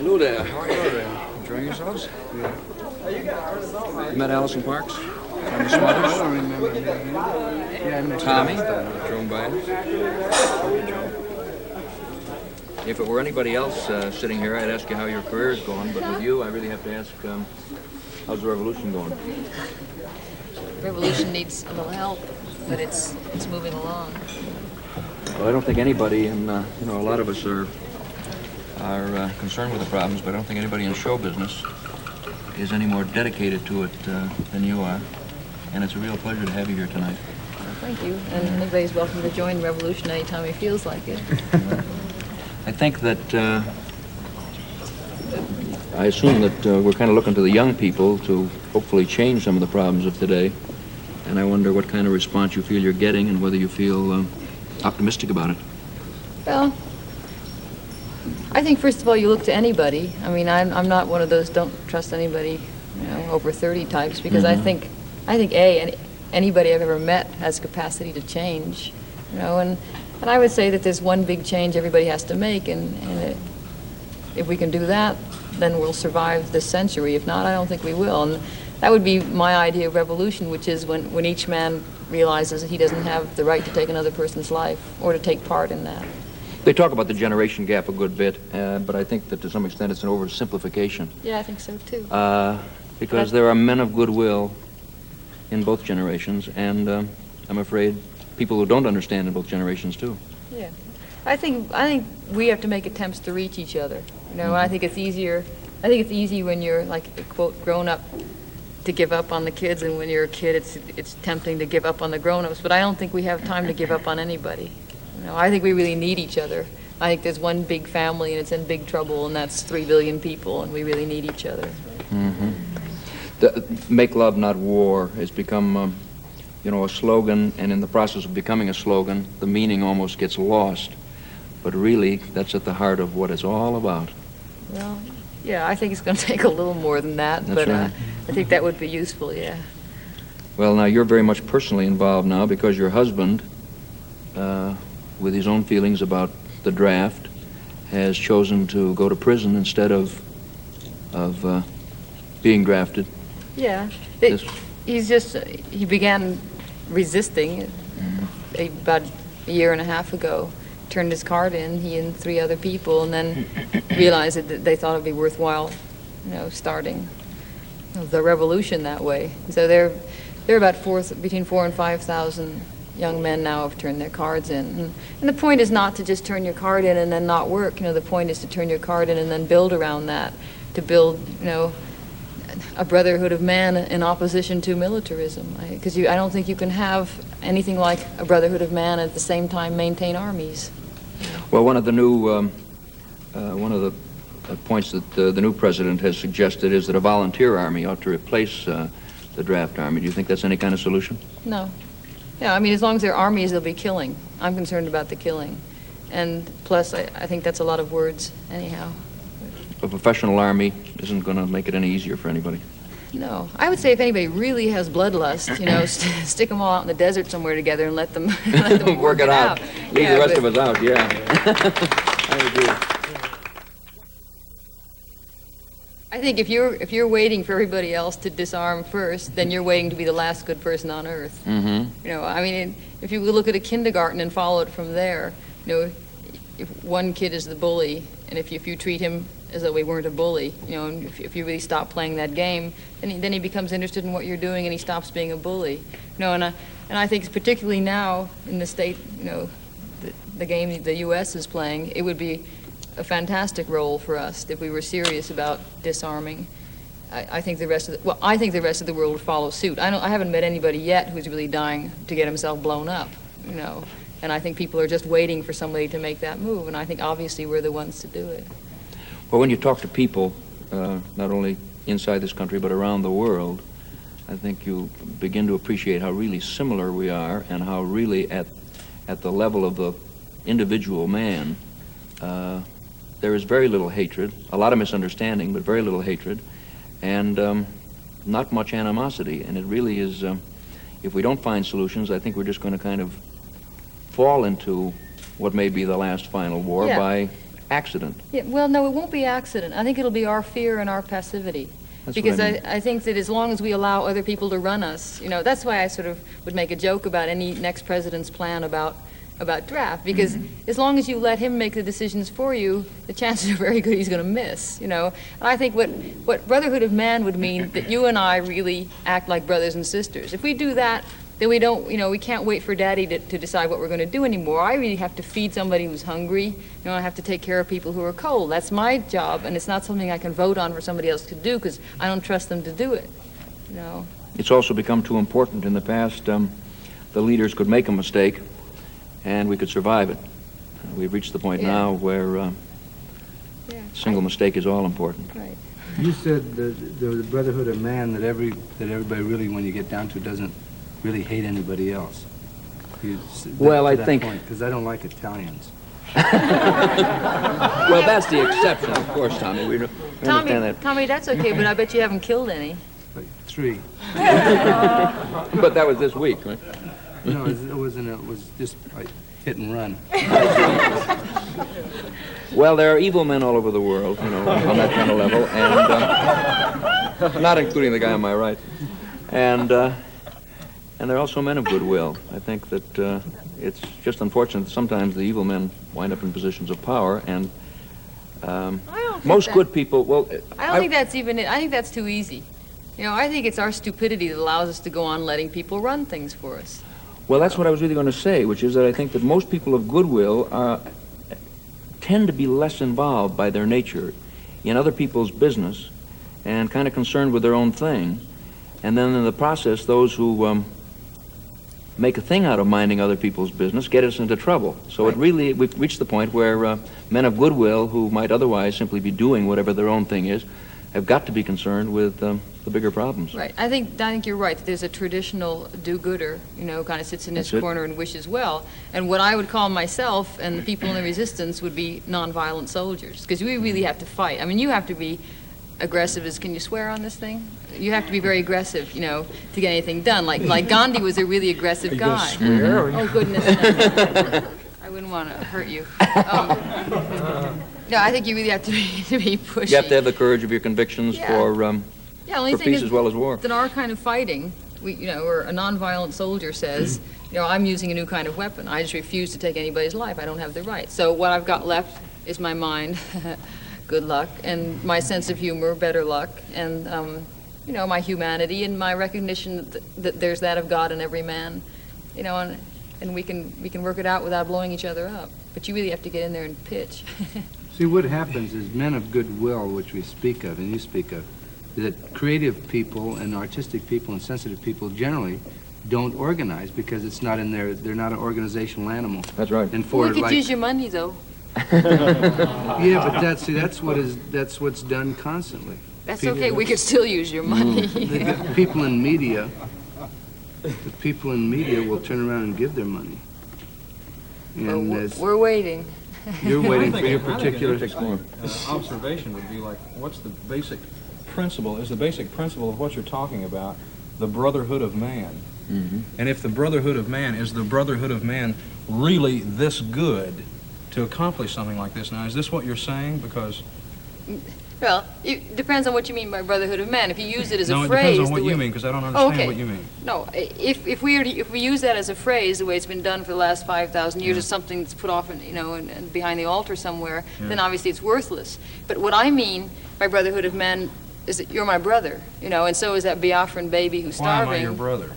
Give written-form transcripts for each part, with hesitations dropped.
Hello there. How are you? Enjoying yourselves? Yeah. You met Allison Parks? Tommy Smothers? I don't remember his name. Yeah, I met Tommy? Joan Baez. If it were anybody else sitting here, I'd ask you how your career is going. But with you, I really have to ask, how's the revolution going? Revolution needs a little help, but it's moving along. Well, I don't think anybody, and a lot of us are concerned with the problems, but I don't think anybody in show business is any more dedicated to it than you are. And it's a real pleasure to have you here tonight. Well, thank you. And anybody's welcome to join Revolution anytime he feels like it. I think that, I assume that we're kind of looking to the young people to hopefully change some of the problems of today. And I wonder what kind of response you feel you're getting and whether you feel optimistic about it. Well, I think first of all you look to anybody. I mean, I'm not one of those don't trust anybody, over 30 types, because I think anybody I've ever met has capacity to change, and I would say that there's one big change everybody has to make, and if we can do that, then we'll survive this century. If not, I don't think we will. And that would be my idea of revolution, which is when each man realizes that he doesn't have the right to take another person's life or to take part in that. They talk about the generation gap a good bit, but I think that to some extent it's an oversimplification. Yeah, I think so too. Because there are men of goodwill in both generations, and I'm afraid people who don't understand in both generations too. Yeah, I think we have to make attempts to reach each other. I think it's easier. I think it's easy when you're like a quote grown up to give up on the kids, and when you're a kid, it's tempting to give up on the grown-ups. But I don't think we have time to give up on anybody. I think we really need each other. I think there's one big family, and it's in big trouble, and that's 3 billion people, and we really need each other. Mm-hmm. The "Make Love, Not War" has become, a slogan, and in the process of becoming a slogan, the meaning almost gets lost. But really, that's at the heart of what it's all about. Well, yeah, I think it's going to take a little more than that, that's but right. I think that would be useful, yeah. Well, now, you're very much personally involved now because your husband, with his own feelings about the draft, has chosen to go to prison instead of being drafted. Yeah, he began resisting about a year and a half ago. Turned his card in, he and 3 other people, and then realized that they thought it'd be worthwhile, starting the revolution that way. So there are about between 4,000 and 5,000 young men now have turned their cards in. And the point is not to just turn your card in and then not work. The point is to turn your card in and then build around that, to build, a brotherhood of man in opposition to militarism. Because I don't think you can have anything like a brotherhood of man at the same time maintain armies. Well, one of the new, points that the new president has suggested is that a volunteer army ought to replace the draft army. Do you think that's any kind of solution? No. Yeah, as long as they're armies, they'll be killing. I'm concerned about the killing. And plus, I think that's a lot of words, anyhow. A professional army isn't going to make it any easier for anybody. No. I would say if anybody really has bloodlust, stick them all out in the desert somewhere together and let them work it out. Leave the rest of us out, yeah. I agree. I think if you're waiting for everybody else to disarm first, then you're waiting to be the last good person on earth. Mm-hmm. If you look at a kindergarten and follow it from there, if one kid is the bully, and if you treat him as though we weren't a bully, and if you really stop playing that game, then he becomes interested in what you're doing and he stops being a bully. And I think particularly now in the state, the game the U.S. is playing, it would be a fantastic role for us if we were serious about disarming. I think the rest of the world would follow suit. I haven't met anybody yet who's really dying to get himself blown up, And I think people are just waiting for somebody to make that move, and I think obviously we're the ones to do it. Well, when you talk to people, not only inside this country but around the world, I think you begin to appreciate how really similar we are, and how really at the level of the individual man, there is very little hatred, a lot of misunderstanding, but very little hatred, and not much animosity. And it really is, if we don't find solutions, I think we're just going to kind of fall into what may be the last final war by accident. Yeah, well, no, it won't be accident. I think it'll be our fear and our passivity. That's Because what I mean. I think that as long as we allow other people to run us, that's why I sort of would make a joke about any next president's plan about draft, because as long as you let him make the decisions for you, the chances are very good he's going to miss, And I think what Brotherhood of Man would mean that you and I really act like brothers and sisters. If we do that, then we don't, we can't wait for Daddy to decide what we're going to do anymore. I really have to feed somebody who's hungry. I have to take care of people who are cold. That's my job, and it's not something I can vote on for somebody else to do because I don't trust them to do it, It's also become too important. In the past, the leaders could make a mistake, and we could survive it. We've reached the point now where single mistake is all important. Right. You said the Brotherhood of Man that everybody really, when you get down to it, doesn't really hate anybody else. Well, I think because I don't like Italians. Well, that's the exception, of course, Tommy. We understand that. Tommy, that's okay, but I bet you haven't killed any. Like 3. But that was this week, right? No, it wasn't. It was just like hit and run. Well, there are evil men all over the world, on that kind of level, and not including the guy on my right. And there are also men of goodwill. I think that it's just unfortunate that sometimes the evil men wind up in positions of power, and most good people, well... I don't think that's even it. I think that's too easy. I think it's our stupidity that allows us to go on letting people run things for us. Well, that's what I was really going to say, which is that I think that most people of goodwill tend to be less involved by their nature in other people's business and kind of concerned with their own thing. And then in the process, those who make a thing out of minding other people's business get us into trouble. So we've reached the point where men of goodwill who might otherwise simply be doing whatever their own thing is have got to be concerned with the bigger problems. Right. I think you're right. There's a traditional do-gooder, kind of sits in his corner and wishes well. And what I would call myself and the people in the resistance would be nonviolent soldiers, because we really have to fight. I mean, you have to be aggressive can you swear on this thing? You have to be very aggressive, to get anything done. Like Gandhi was a really aggressive guy. Swear? Oh, goodness. I wouldn't want to hurt you. No, I think you really have to be pushy. You have to have the courage of your convictions for peace as well as war. In our kind of fighting, where a nonviolent soldier says, I'm using a new kind of weapon. I just refuse to take anybody's life. I don't have the right. So what I've got left is my mind, good luck, and my sense of humor, better luck, and my humanity and my recognition that there's that of God in every man, and we can work it out without blowing each other up. But you really have to get in there and pitch. See, what happens is men of goodwill, which we speak of, and you speak of, that creative people and artistic people and sensitive people generally don't organize because it's not in their, they're not an organizational animal. That's right. And We could use your money, though. Yeah, but that's what's done constantly. That's People- okay. We could still use your money. The people in media will turn around and give their money. And We're waiting. you're waiting for your particular... Observation would be like, what's the basic principle? Is the basic principle of what you're talking about the Brotherhood of Man? Mm-hmm. And if the Brotherhood of Man is the Brotherhood of Man really this good to accomplish something like this? Now, is this what you're saying? Because... Well, it depends on what you mean by Brotherhood of Man. If you use it as a No, it phrase... depends on what you mean, because I don't understand what you mean. No, if we use that as a phrase, the way it's been done for the last 5,000 years, as something that's put off, and behind the altar somewhere, then obviously it's worthless. But what I mean by Brotherhood of Man is that you're my brother, and so is that Biafran baby who's starving. Why am I your brother?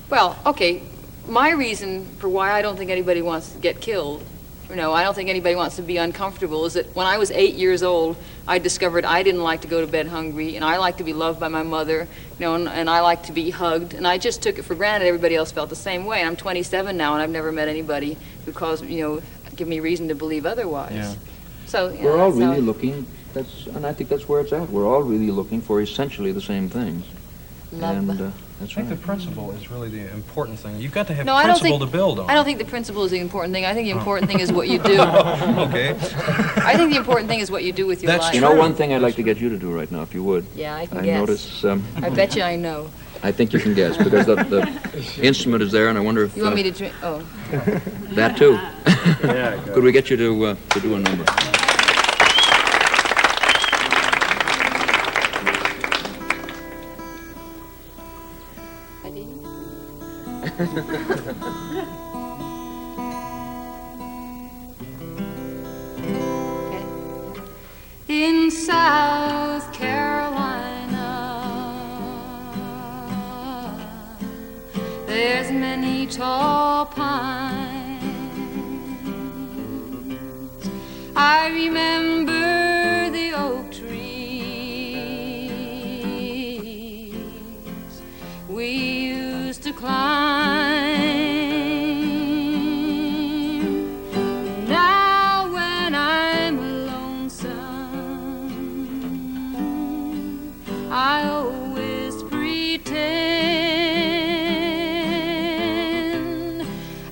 Well, okay, my reason for why I don't think anybody wants to get killed, I don't think anybody wants to be uncomfortable, is that when I was 8 years old, I discovered I didn't like to go to bed hungry, and I like to be loved by my mother, and I like to be hugged, and I just took it for granted everybody else felt the same way. And I'm 27 now, and I've never met anybody who give me reason to believe otherwise. Yeah. So We're all really looking, and I think that's where it's at. We're all really looking for essentially the same things. Love. And I that's think right. the principle is really the important thing. You've got to have No, I don't principle think- to build on. I don't think the principle is the important thing. I think the important thing is what you do. Okay. I think the important thing is what you do with your That's life. You know one thing I'd like to get you to do right now, if you would? Yeah, I can I guess. notice, I bet you I know. I think you can guess, because the instrument is there, and I wonder if... You want me to drink? Oh. That too. Could we get you to do a number? In South Carolina, there's many tall pines. I remember the oak trees we used to climb. Now when I'm lonesome, I always pretend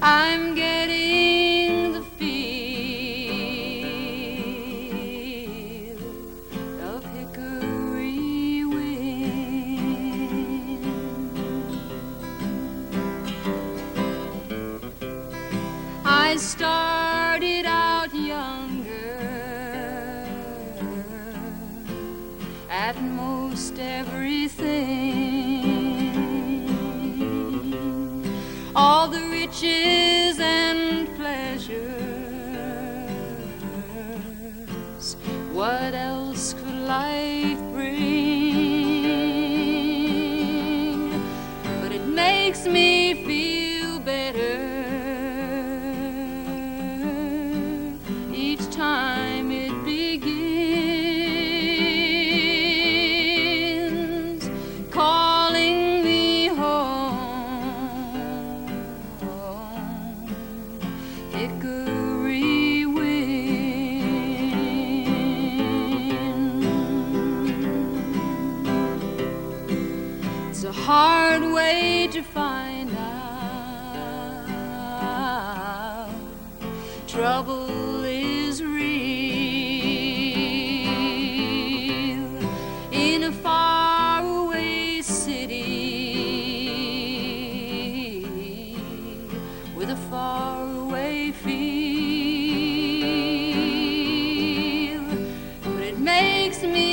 I'm getting the feel of hickory wind. I started out younger at most everything, all the riches and pleasures. What else could life bring? But it makes me feel better each time it begins, calling me home, hickory wind. It's a hard way to find out trouble is real in a faraway city with a faraway feel, but it makes me